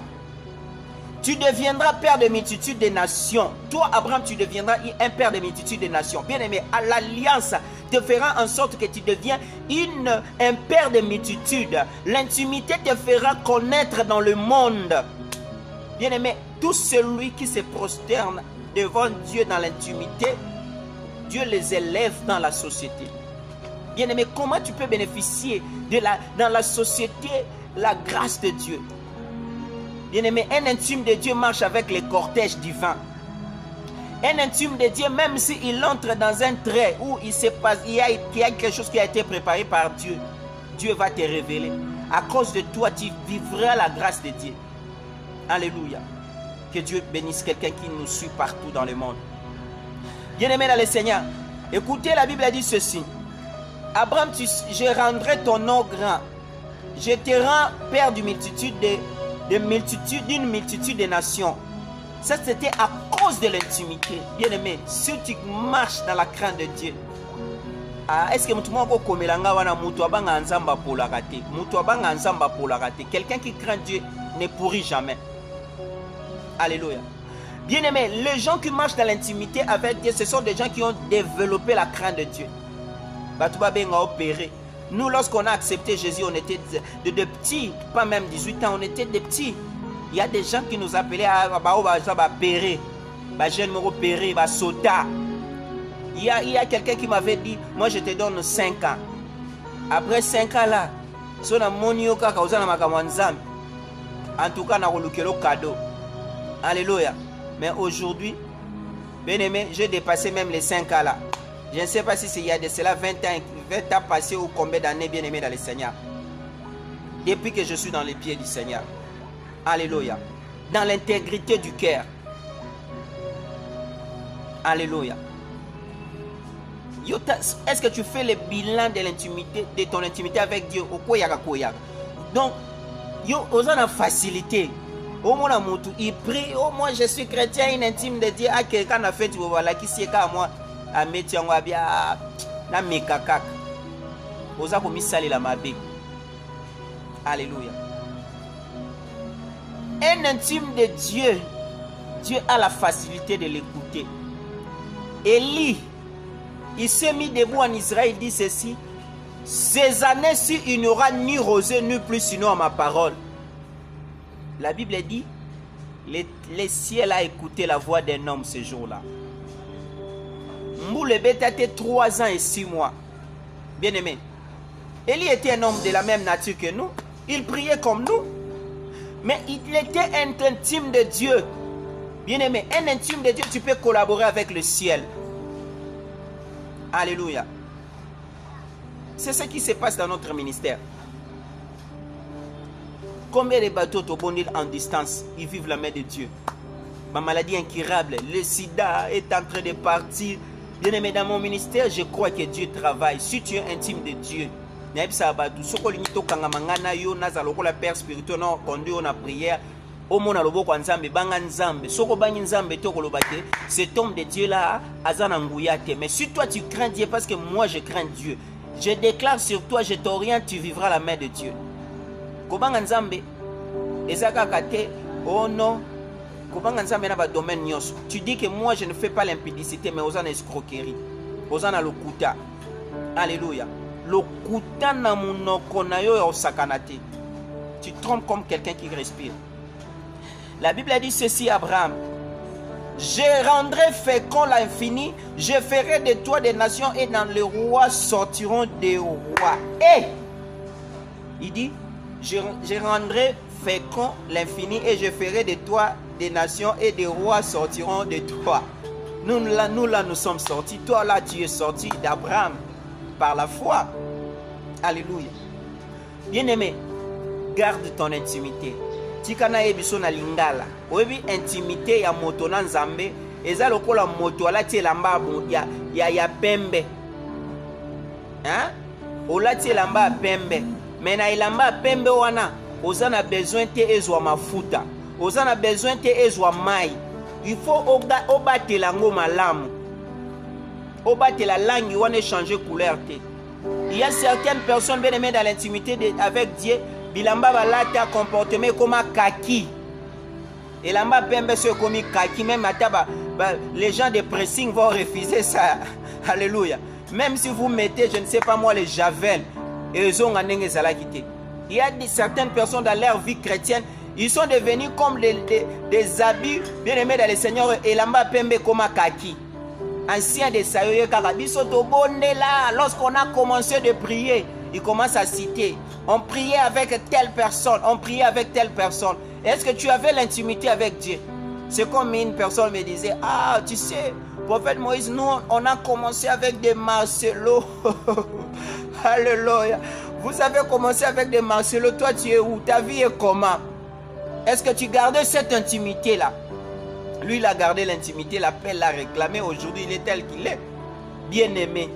Tu deviendras père de multitude des nations. Toi, Abraham, tu deviendras un père de multitude des nations. Bien-aimé, l'alliance te fera en sorte que tu deviens un père de multitude. L'intimité te fera connaître dans le monde. Bien-aimé, tout celui qui se prosterne devant Dieu dans l'intimité, Dieu les élève dans la société. Bien-aimé, comment tu peux bénéficier dans la société la grâce de Dieu? Bien-aimé, un intime de Dieu marche avec les cortèges divins. Un intime de Dieu, même s'il entre dans un trait où il y a quelque chose qui a été préparé par Dieu, Dieu va te révéler. À cause de toi, tu vivras la grâce de Dieu. Alléluia. Que Dieu bénisse quelqu'un qui nous suit partout dans le monde. Bien-aimé dans le Seigneur, écoutez, la Bible a dit ceci. Abraham, je rendrai ton nom grand. Je te rends père d'une multitude de nations. Ça, c'était à cause de l'intimité. Bien-aimé, si tu marches dans la crainte de Dieu, est-ce que quelqu'un qui craint Dieu ne pourrit jamais? Alléluia. Bien-aimé, les gens qui marchent dans l'intimité avec Dieu, ce sont des gens qui ont développé la crainte de Dieu. Nous, lorsqu'on a accepté Jésus, on était de petits, pas même 18 ans, on était des petits. Il y a des gens qui nous appelaient à pérer, pérer, sota. Il y a quelqu'un qui m'avait dit, moi je te donne 5 ans. Après 5 ans là, en tout cas, on a le cadeau. Alléluia. Mais aujourd'hui, bien aimé, j'ai dépassé même les 5 ans là. Je ne sais pas si il y a de cela 20 ans passés ou combien d'années, bien aimé dans le Seigneur. Depuis que je suis dans les pieds du Seigneur. Alléluia. Dans l'intégrité du cœur. Alléluia. Est-ce que tu fais le bilan de l'intimité, de ton intimité avec Dieu? Donc, on a la facilité. Au moins, il prie. Oh, moi, je suis chrétien, une intime de Dieu. Ah, quelqu'un a fait, tu vois, qui c'est qu'à moi. À mettre en bien, na mekakak. Oza komi sali la mabe. Alléluia. Un intime de Dieu, Dieu a la facilité de l'écouter. Élie, il s'est mis debout en Israël, il dit ceci: ces années-ci, il n'y aura ni rosée, ni plus, sinon à ma parole. La Bible dit, le ciel a écouté la voix d'un homme ce jour-là. Mboule était 3 ans et 6 mois. Bien aimé. Élie était un homme de la même nature que nous. Il priait comme nous. Mais il était un intime de Dieu. Bien aimé, un intime de Dieu, tu peux collaborer avec le ciel. Alléluia. C'est ce qui se passe dans notre ministère. Combien de bateaux t'obondent en distance, ils vivent la main de Dieu. Ma maladie incurable, le sida est en train de partir. Bien aimé, dans mon ministère, je crois que Dieu travaille. Si tu es intime de Dieu, père spirituel, cet homme de Dieu là, mais si toi tu crains Dieu, parce que moi je crains Dieu, je déclare sur toi, je t'oriente, tu vivras la main de Dieu. Oh non. Tu dis que moi je ne fais pas l'impudicité, mais aux en escroquerie, aux en lokuta. Alléluia. Lokuta na munoko na yo ya sakanate. Tu trompes comme quelqu'un qui respire. La Bible a dit ceci à Abraham: je rendrai fécond l'infini, je ferai de toi des nations et dans les rois sortiront des rois. Et il dit, je rendrai fécond l'infini et je ferai de toi des nations et des rois sortiront de toi. Nous là, nous sommes sortis. Toi là, tu es sorti d'Abraham par la foi. Alléluia. Bien-aimé, garde ton intimité. Tikana ebiso na lingala. Oyebi intimité ya moto na nzambe. Eza lokola moto alati elamba ya pembe. Hein? Olati elamba ya pembe. Mais na elamba ya pembe wana, oza na besoin te ezwa mafuta. Oza na besoin te ezwa mai. Il faut obatela ngo malamu. Obatela langi wana changer couleur te. Il y a certaines personnes bien aimées dans l'intimité avec Dieu, bilamba balata comportement comme kaki. Et lamba pembe se comme kaki, même les gens de pressing vont refuser ça. Alléluia. Même si vous mettez, je ne sais pas moi, les javel et les ongles quitter. Il y a certaines personnes dans leur vie chrétienne, ils sont devenus comme des habits bien aimés dans le Seigneur et lamba pembe comme kaki. Ancien de Sayoye Karabiso Tobonde là, lorsqu'on a commencé de prier, il commence à citer. On priait avec telle personne, on priait avec telle personne. Est-ce que tu avais l'intimité avec Dieu? C'est comme une personne me disait, ah, tu sais, prophète Moïse, nous, on a commencé avec des Marcelo. Alléluia. Vous avez commencé avec des Marcelo, toi tu es où? Ta vie est comment? Est-ce que tu gardais cette intimité-là? Lui, il a gardé l'intimité, l'appel l'a réclamé. Aujourd'hui, il est tel qu'il est. Bien-aimé,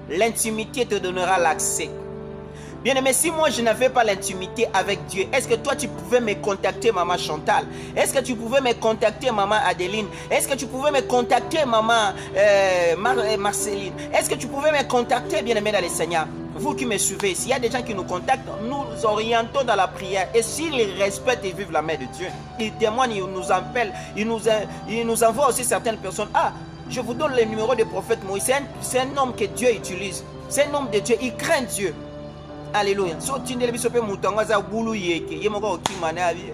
l'intimité te donnera l'accès. Bien-aimé, si moi, je n'avais pas l'intimité avec Dieu, est-ce que toi, tu pouvais me contacter, maman Chantal? Est-ce que tu pouvais me contacter, maman Adeline? Est-ce que tu pouvais me contacter, maman Marceline? Est-ce que tu pouvais me contacter, bien-aimé dans le Seigneur? vous qui me suivez, s'il y a des gens qui nous contactent, nous orientons dans la prière. Et s'ils respectent et vivent la main de Dieu, ils témoignent, ils nous appellent, ils nous envoient aussi certaines personnes. Ah, je vous donne le numéro du prophète Moïse. C'est un homme que Dieu utilise. C'est un homme de Dieu. Il craint Dieu. Alléluia. So tindele biso pe mutango za bulu yeke. Ye moko okimane abi.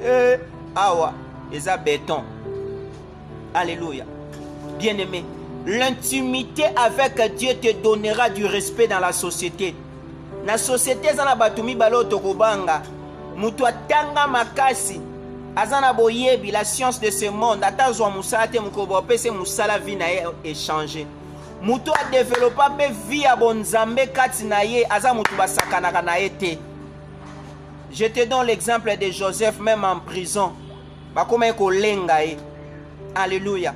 Awa. Eza béton. Alléluia. Bien-aimé, l'intimité avec Dieu te donnera du respect dans la société. Na société zana batumi balo tokobanga. Mutu atanga makasi. Azana boyebi la science de ce monde. Atazwa musala te mukobo pese musala vie na échanger. Mutu a développé pe vie à bonzambe kati na ye aza mutu basakanaka na ye te. Je te donne l'exemple de Joseph même en prison. Bakoma ko lenga ye. Alléluia.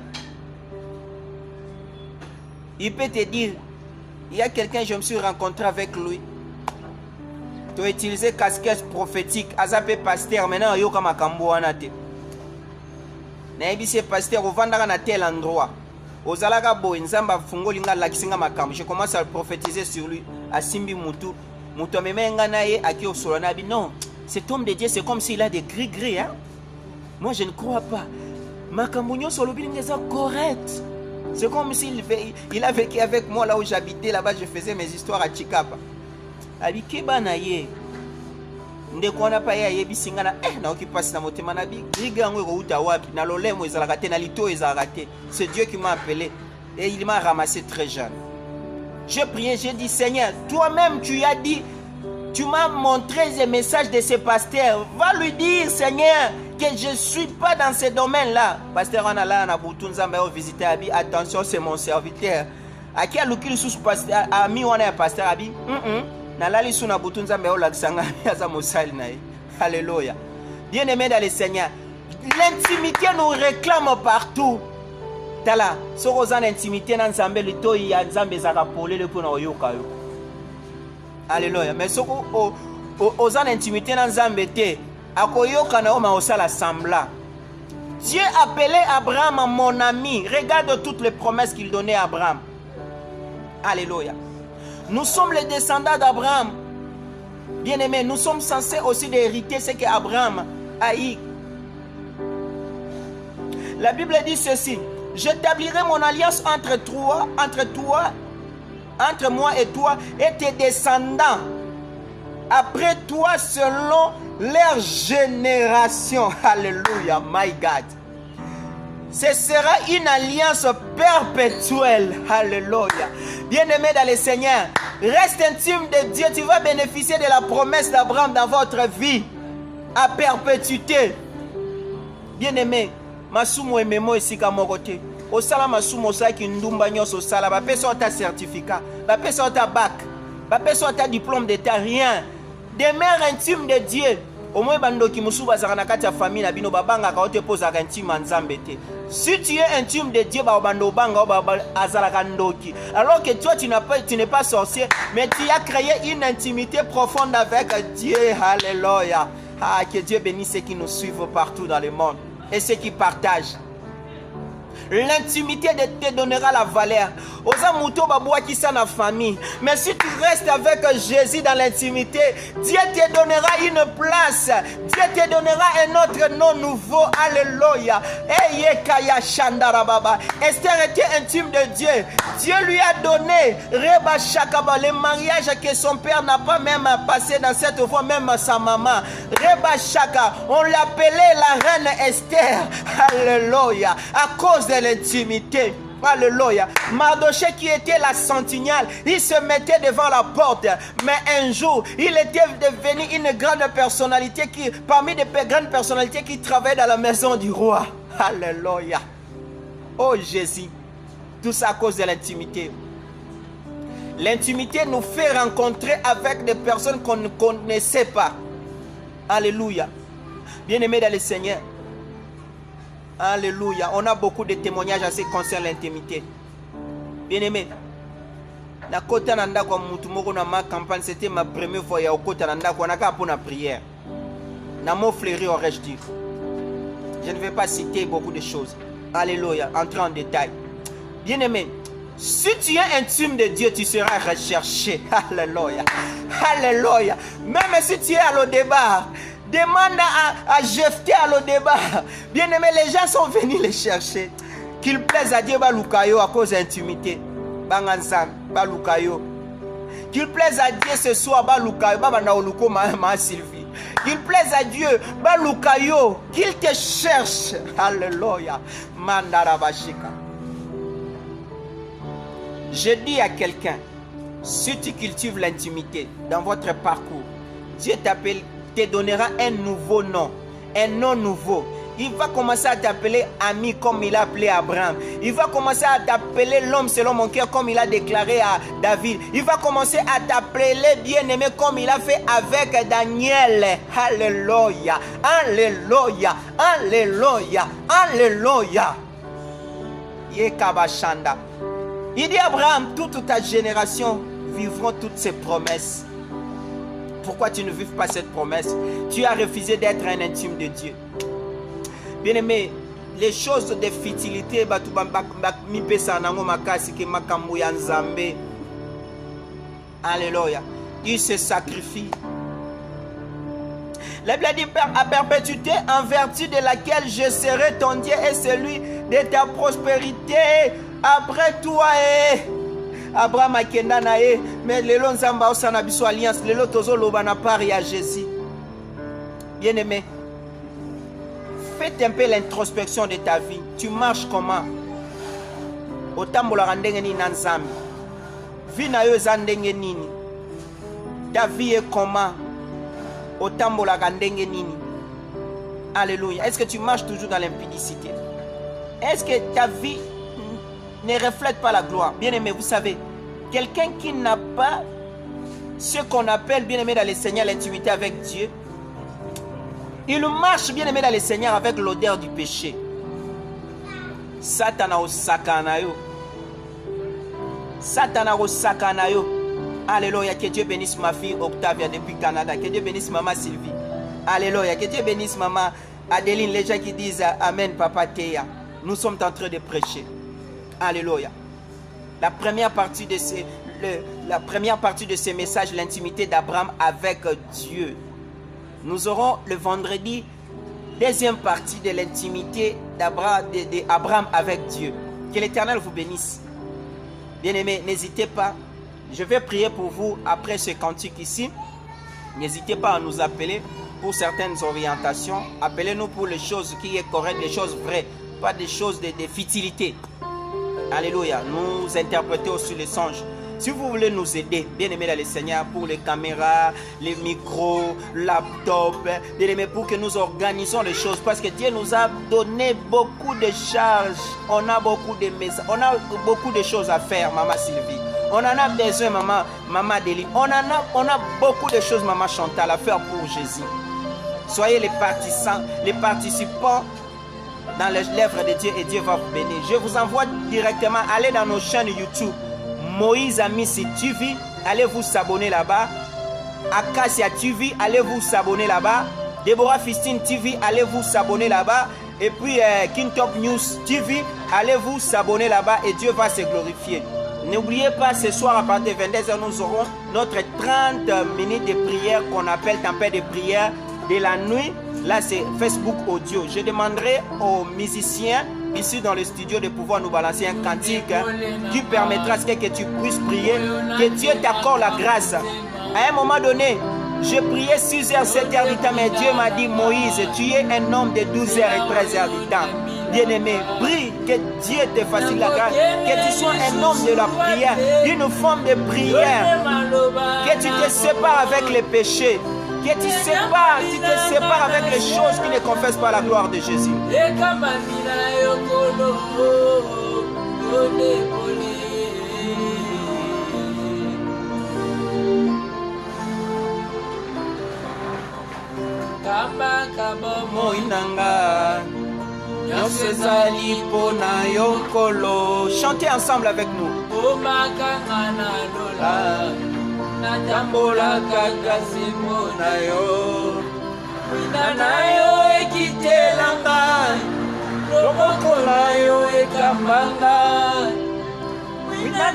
Il peut te dire, il y a quelqu'un, je me suis rencontré avec lui. Tu as utilisé casquette prophétique. Azape pasteur, maintenant yo kama kambo anate. Na ebise pasteur ovandaka na tel endroit. Ozalaka boy nzamba fungolinga lakisinga makambo. Je commence à prophétiser sur lui. Asimbi mutu. Mutu amemenga na ye aki osolana bi. Non, cet homme de Dieu c'est comme s'il a des gris-gris hein. Moi je ne crois pas. Makambo nyonso lobilinga za correct. C'est comme s'il a vécu avec moi là où j'habitais, là-bas je faisais mes histoires à Chikapa. Abi keba na ye. Ndeko na pa ye bisinga na na okipasi na motema na bi. Riga ngo ko uta wapi na lolemo ezalaka te na lito ezalaka te. C'est Dieu qui m'a appelé et il m'a ramassé très jeune. J'ai prié, j'ai dit Seigneur, toi-même tu as dit, tu m'as montré les messages de ces pasteurs. Va lui dire Seigneur que je ne suis pas dans ce domaine-là. Pasteur Anala na Boutounza m'a visité Abi. Attention, c'est mon serviteur. À qui a l'oukil sous pasteur ami on a pasteur Abi. Nalali sous na Boutounza m'a olaksanga yaza mosali nae. Alléluia. Bien-aimé dans le Seigneur, l'intimité nous réclame partout. Tala, sorozan intimité nan Nzambe lito ya Nzambe zaka polele pour na oyoka yo. Alléluia. Mais soko ozan intimité nan Nzambe te. Dieu appelait Abraham mon ami. Regarde toutes les promesses qu'il donnait à Abraham. Alléluia. Nous sommes les descendants d'Abraham. Bien-aimés, nous sommes censés aussi hériter ce qu'Abraham a eu. La Bible dit ceci. J'établirai mon alliance entre moi et toi et tes descendants. Après toi, selon leur génération. Alléluia, my God. Ce sera une alliance perpétuelle. Alléluia. Bien-aimé dans le Seigneur, reste intime de Dieu. Tu vas bénéficier de la promesse d'Abraham dans votre vie à perpétuité. Bien-aimé, masumo ememo esika mokote. Osala masumo saki ndumba nyoso sala ba pesa ta certificat, ba pesa ta bac, ba pesa ta diplôme d'état, rien. Demeure intime de Dieu. Au moins bandoki musuba zakana kati ya famille na bino babanga ka ote poza ka intime Nzambe te. Si tu es intime de Dieu ba bando banga ba azalaka ndoki. Alors que toi tu n'es pas sorcier, mais tu as créé une intimité profonde avec Dieu. Alléluia. Ah, que Dieu bénisse ceux qui nous suivent partout dans le monde et ceux qui partagent. L'intimité te donnera la valeur. Na famille. Mais si tu restes avec Jésus dans l'intimité, Dieu te donnera une place. Dieu te donnera un autre nom nouveau. Alléluia. Esther était intime de Dieu. Dieu lui a donné Reba Shakaba, le mariage que son père n'a pas même passé dans cette voie, même sa maman. Reba Shaka, on l'appelait la reine Esther. Alléluia. À cause de l'intimité. Alléluia. Mardoché qui était la sentinelle, il se mettait devant la porte. Mais un jour, il était devenu une grande personnalité parmi des grandes personnalités qui travaillaient dans la maison du roi. Alléluia. Oh Jésus. Tout ça à cause de l'intimité. L'intimité nous fait rencontrer avec des personnes qu'on ne connaissait pas. Alléluia. Bien-aimés dans le Seigneur. Alléluia. On a beaucoup de témoignages à ce qui concerne l'intimité. Bien-aimé. Na kota nanda kwa mutu moko na ma campagne, c'était ma première fois ya kota nanda kwa naka pour la prière. Na mo fleuri aurais-je dit. Je ne vais pas citer beaucoup de choses. Alléluia. Entrer en détail. Bien-aimé. Si tu es intime de Dieu, tu seras recherché. Alléluia. Alléluia. Même si tu es à l'Odébar, demande à Jephthé à l'Odébar. Bien-aimé, les gens sont venus les chercher. Qu'il plaise à Dieu, balukayo à cause d'intimité. Bangansan, balukayo. Qu'il plaise à Dieu ce soir, balukayo, babanaoluko ma Sylvie. Qu'il plaise à Dieu, balukayo, qu'il te cherche. Alléluia. Mandarabashika. Je dis à quelqu'un, si tu cultives l'intimité dans votre parcours, Dieu te donnera un nouveau nom, un nom nouveau. Il va commencer à t'appeler ami comme il a appelé Abraham. Il va commencer à t'appeler l'homme selon mon cœur comme il a déclaré à David. Il va commencer à t'appeler bien-aimé comme il a fait avec Daniel. Alléluia, alléluia, alléluia, alléluia. Yekabashanda. Il dit à Abraham, toute ta génération vivront toutes ces promesses. Pourquoi tu ne vives pas cette promesse? Tu as refusé d'être un intime de Dieu. Bien-aimé, les choses de futilité, alléluia, il se sacrifie. La Bible dit à perpétuité en vertu de laquelle je serai ton Dieu et celui de ta prospérité après toi. Abraham akenda na ye, mais lelo nzamba osana biso alliance, lelo tozo loba na pari à Jésus. Bien-aimé, faites un peu l'introspection de ta vie. Tu marches comment? Otambola ndenge nini na nzambe? Vie na yo eza ndenge nini? Ta vie est comment? Otambola ndenge nini? Alléluia. Est-ce que tu marches toujours dans l'impudicité? Est-ce que ta vie ne reflète pas la gloire? Bien-aimé, vous savez, quelqu'un qui n'a pas ce qu'on appelle, bien-aimé dans le Seigneur, l'intimité avec Dieu, il marche, bien-aimé dans le Seigneur, avec l'odeur du péché. Satana au sakanayo. Satana au sakanayo. Alléluia. Que Dieu bénisse ma fille Octavia depuis Canada. Que Dieu bénisse maman Sylvie. Alléluia. Que Dieu bénisse maman Adeline. Les gens qui disent Amen, Papa Théa. Nous sommes en train de prêcher. Alléluia. La première partie de ce message, l'intimité d'Abraham avec Dieu. Nous aurons le vendredi, deuxième partie de l'intimité d'Abraham avec Dieu. Que l'Éternel vous bénisse. Bien-aimés, n'hésitez pas. Je vais prier pour vous après ce cantique ici. N'hésitez pas à nous appeler pour certaines orientations. Appelez-nous pour les choses qui sont correctes, les choses vraies, pas des choses de futilité. Alléluia. Nous interprétons aussi les songes. Si vous voulez nous aider, bien aimé dans le Seigneur, pour les caméras, les micros, laptop, bien aimé, pour que nous organisons les choses, parce que Dieu nous a donné beaucoup de charges, on a beaucoup de messages, on a beaucoup de choses à faire, maman Sylvie. On en a besoin, maman Adélie. On a beaucoup de choses, maman Chantal, à faire pour Jésus. Soyez les participants dans l'œuvre de Dieu et Dieu va vous bénir. Je vous envoie directement, allez dans nos chaînes YouTube. Moïse Amissi TV, allez vous s'abonner là-bas. Acacia TV, allez vous s'abonner là-bas. Deborah Fistine TV, allez vous s'abonner là-bas. Et puis King Top News TV, allez vous s'abonner là-bas et Dieu va se glorifier. N'oubliez pas, ce soir à partir de 22h, nous aurons notre 30 minutes de prière qu'on appelle tempête de prière de la nuit. Là, c'est Facebook Audio. Je demanderai aux musiciens ici dans le studio de pouvoir nous balancer un cantique qui permettra à ce que tu puisses prier. Que Dieu t'accorde la grâce. À un moment donné, je priais 6h, 7h du temps, mais Dieu m'a dit, Moïse, tu es un homme de 12h et 13h du temps. Bien-aimé, prie que Dieu te facilite la grâce, que tu sois un homme de la prière, une femme de prière, que tu te sépares avec les péchés, que tu te sépares avec les choses qui ne confessent pas la gloire de Jésus. Chantez ensemble avec nous.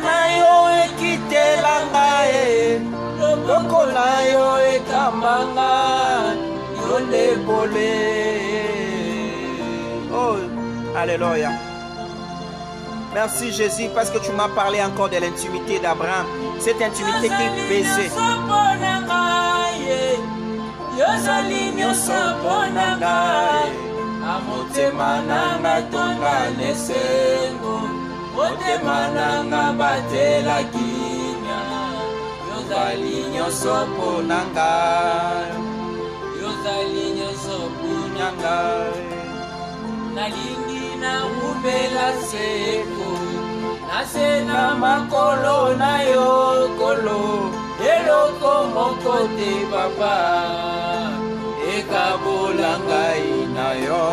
na yo ekitela ngai lokola yo ekambanga yo nde pole. Oh, alléluia. Merci Jésus parce que tu m'as parlé encore de l'intimité d'Abraham. Cette intimité qui pesait. Motema nanga tongane sengo, motema nanga batela kinya, yozali nyonso mpo nanga, yozali nyonso mpo nanga. Nalingi na ubela seko, nasena makolo na yo kolo, eloko moko te papa. Ekabola ngai na yo,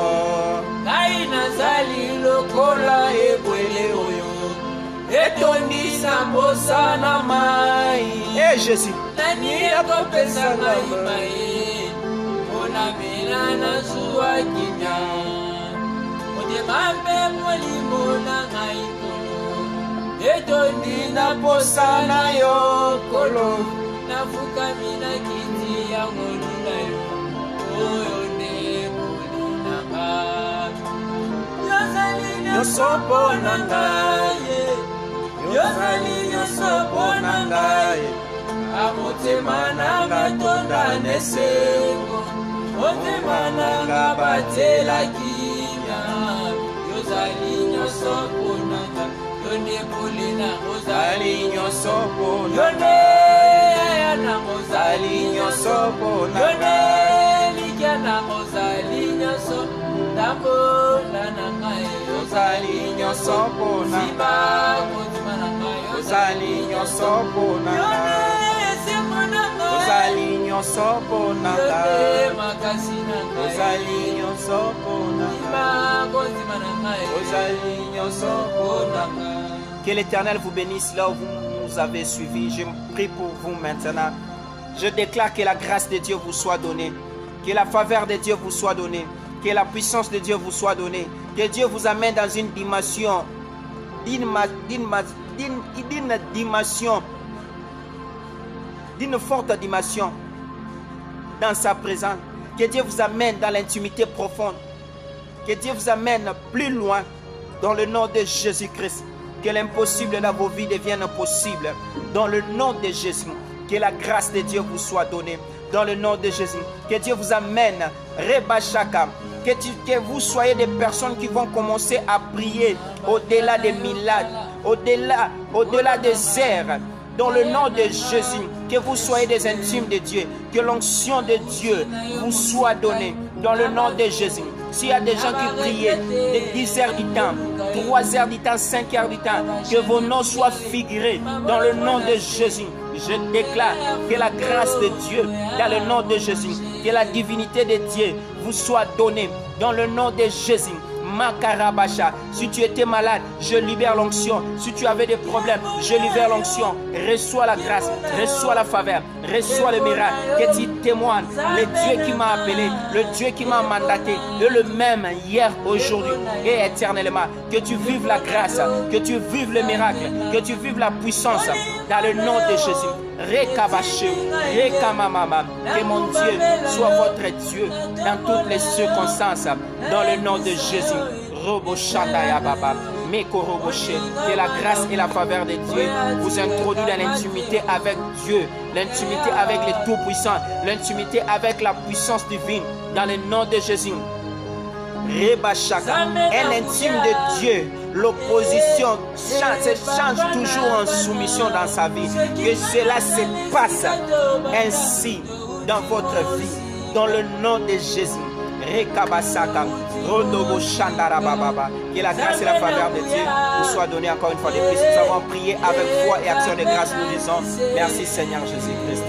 ngai nazali lokola ebwele oyo etondisa mbosa na mai. Jésus, nani akopesa ngai mai mpona mela nazwa kinya motema mpe molimo na ngai kolo etondi na mposa na yo kolo nafukami na kiti ya ngolu na yo. Nyonso mpo na ngai, yozali nyonso mpo na ngai, motema nanga tondana esengo, motema nanga batela kinya, yozali nyonso mpo na ngai, yonde pole na ozali nyonso mpo na ngai, ozali nyonso mpo na ngai, likiana ozali nyonso tambola na ngai, ozali nyonso mpo na ngai, ozali nyonso mpo na ngai, ozali nyonso mpo na ngai, ozali nyonso mpo na ngai, ozali nyonso mpo na ngai. Que l'Éternel vous bénisse là où vous nous avez suivis. Je prie pour vous maintenant. Je déclare que la grâce de Dieu vous soit donnée, que la faveur de Dieu vous soit donnée, que la puissance de Dieu vous soit donnée, que Dieu vous amène dans une dimension, d'une forte dimension dans sa présence, que Dieu vous amène dans l'intimité profonde, que Dieu vous amène plus loin dans le nom de Jésus-Christ, que l'impossible dans vos vies devienne possible dans le nom de Jésus, que la grâce de Dieu vous soit donnée dans le nom de Jésus, que Dieu vous amène Rebashaka, que vous soyez des personnes qui vont commencer à prier au-delà des milades, au-delà des airs, dans le nom de Jésus, que vous soyez des intimes de Dieu, que l'onction de Dieu vous soit donnée dans le nom de Jésus. S'il y a des gens qui priaient de 10 heures du temps, 3 heures du temps, 5 heures du temps, que vos noms soient figurés dans le nom de Jésus. Je déclare que la grâce de Dieu dans le nom de Jésus, que la divinité de Dieu vous soit donnée dans le nom de Jésus. Makarabasha, si tu étais malade, je libère l'onction. Si tu avais des problèmes, je libère l'onction. Reçois la grâce, reçois la faveur, reçois le miracle. Que tu témoignes, le Dieu qui m'a appelé, le Dieu qui m'a mandaté, est le même hier, aujourd'hui et éternellement. Que tu vives la grâce, que tu vives le miracle, que tu vives la puissance dans le nom de Jésus. Rekabaché, Rekamamama, que mon Dieu soit votre Dieu dans toutes les circonstances, dans le nom de Jésus. Roboshataya Baba, Mekoroboshe, que la grâce et la faveur de Dieu vous introduisent dans l'intimité avec Dieu, l'intimité avec les Tout-Puissants, l'intimité avec la puissance divine, dans le nom de Jésus. Rebashaka, un intime de Dieu, l'opposition change toujours en soumission dans sa vie. Que cela se passe ainsi dans votre vie, dans le nom de Jésus. Rekabasaka, Rodobo Shandara Baba. Que la grâce et la faveur de Dieu vous soient données encore une fois de plus. Nous avons prié avec foi et action de grâce. Nous disons merci Seigneur Jésus-Christ.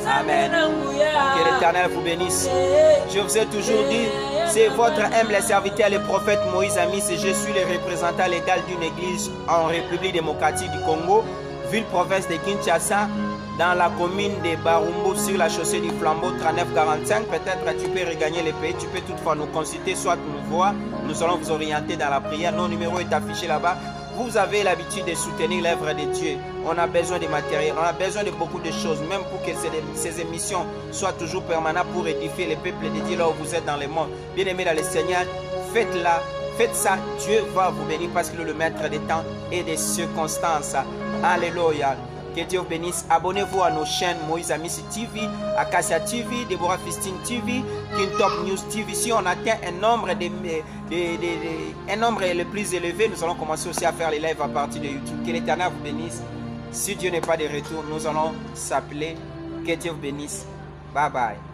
Amen. Que l'Éternel vous bénisse. Je vous ai toujours dit, c'est votre humble serviteur, le prophète Moïse Amis, et je suis le représentant légal d'une église en République démocratique du Congo, ville-province de Kinshasa, dans la commune de Barumbo, sur la chaussée du Flambeau 3945. Peut-être tu peux regagner le pays, tu peux toutefois nous consulter, soit nous voir. Nous allons vous orienter dans la prière. Nos numéros est affiché là-bas. Vous avez l'habitude de soutenir l'œuvre de Dieu. On a besoin de matériel, on a besoin de beaucoup de choses, même pour que ces émissions soient toujours permanentes pour édifier le peuple de Dieu là où vous êtes dans le monde. Bien-aimés dans le Seigneur, faites-la, faites ça, Dieu va vous bénir parce qu'il est le maître des temps et des circonstances. Alléluia. Que Dieu vous bénisse. Abonnez-vous à nos chaînes Moïse Amissi TV, Acacia TV, Deborah Fistine TV, King Top News TV. Si on atteint un nombre le plus élevé, nous allons commencer aussi à faire les lives à partir de YouTube. Que l'Éternel vous bénisse. Si Dieu n'est pas de retour, nous allons s'appeler. Que Dieu vous bénisse. Bye bye.